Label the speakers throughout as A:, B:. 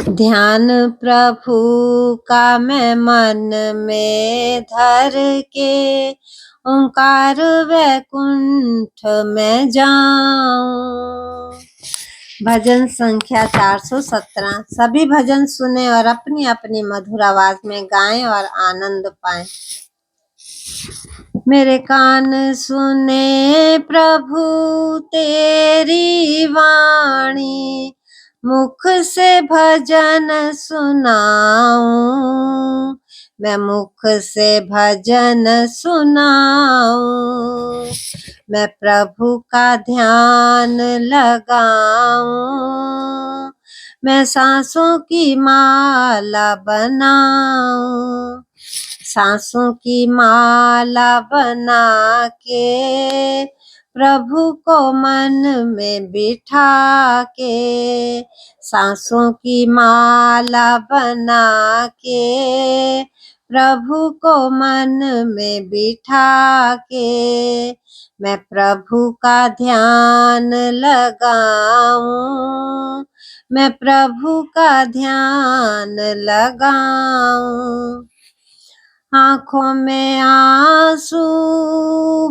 A: ध्यान प्रभु का मैं मन में धर के ओंकार वैकुंठ में जाऊं। भजन संख्या 417। सभी भजन सुने और अपनी अपनी मधुर आवाज में गाएं और आनंद पाएं। मेरे कान सुने प्रभु तेरी वाणी, मुख से भजन सुनाऊं, मैं मुख से भजन सुनाऊं। मैं प्रभु का ध्यान लगाऊं, मैं सांसों की माला बनाऊं, सांसों की माला बना के प्रभु को मन में बिठा के, सांसों की माला बना के प्रभु को मन में बिठा के मैं प्रभु का ध्यान लगाऊं, मैं प्रभु का ध्यान लगाऊं। आँखों में आंसू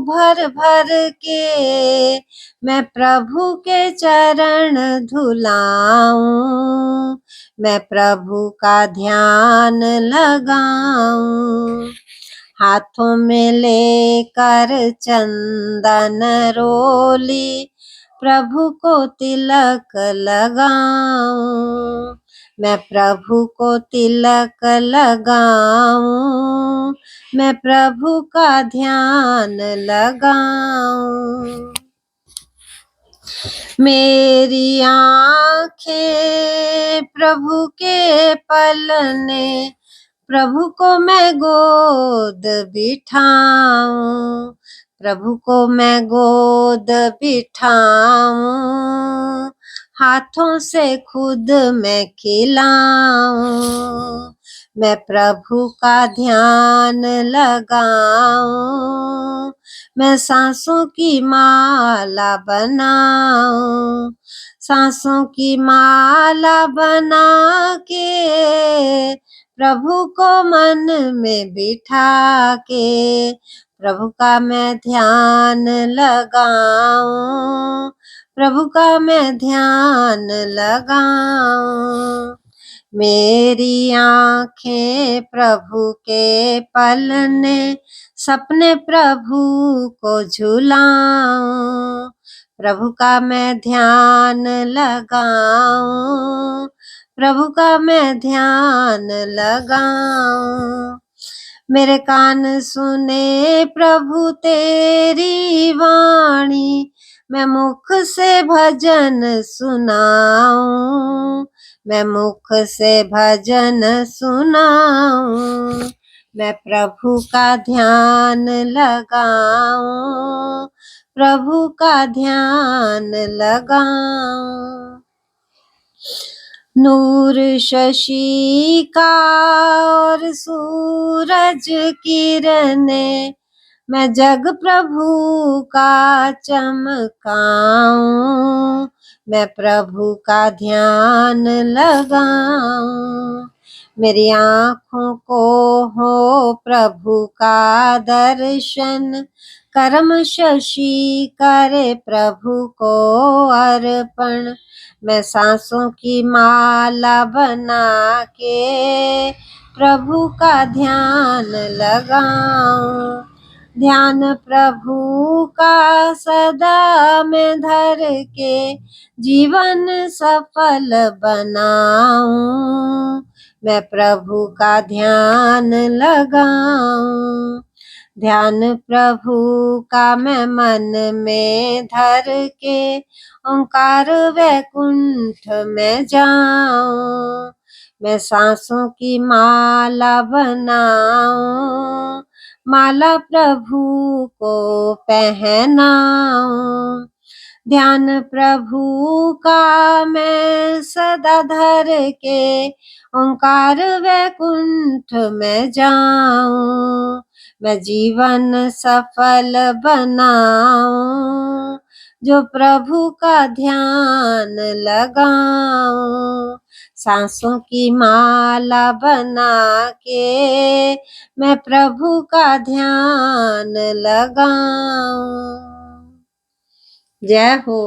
A: भर भर के मैं प्रभु के चरण धुलाऊं, मैं प्रभु का ध्यान लगाऊं। हाथों में लेकर चंदन रोली प्रभु को तिलक लगाऊं, मैं प्रभु को तिलक लगाऊं, मैं प्रभु का ध्यान लगाऊं। मेरी आँखें प्रभु के पलने, प्रभु को मैं गोद बिठाऊं, प्रभु को मैं गोद बिठाऊं, हाथों से खुद मैं खिलाऊं, मैं प्रभु का ध्यान लगाऊं, मैं सांसों की माला बनाऊं, सांसों की माला बना के प्रभु को मन में बिठा के प्रभु का मैं ध्यान लगाऊं, प्रभु का मैं ध्यान लगाऊं। मेरी आँखें प्रभु के पलने, सपने प्रभु को झुलाऊं, प्रभु का मैं ध्यान लगाऊं, प्रभु का मैं ध्यान लगाऊं। मेरे कान सुने प्रभु तेरी वाणी, मैं मुख से भजन सुनाऊं, मैं मुख से भजन सुनाऊं, मैं प्रभु का ध्यान लगाऊं, प्रभु का ध्यान लगाऊं। नूर शशि का और सूरज किरणें, मैं जग प्रभु का चमकाऊं, मैं प्रभु का ध्यान लगाऊं। मेरी आँखों को हो प्रभु का दर्शन, कर्म शशि करे प्रभु को अर्पण, मैं सांसों की माला बना के प्रभु का ध्यान लगाऊं, ध्यान प्रभु का सदा मैं धर के जीवन सफल बनाऊं, मैं प्रभु का ध्यान लगाऊं, ध्यान प्रभु का मैं मन में धर के ओंकार वैकुंठ में जाऊं, मैं सांसों की माला बनाऊं, माला प्रभु को पहनाऊं, ध्यान प्रभु का मैं सदा धर के ओंकार वैकुंठ में जाऊं, मैं जीवन सफल बनाऊं, जो प्रभु का ध्यान लगाऊं, सांसों की माला बना के मैं प्रभु का ध्यान लगाऊं। जय हो।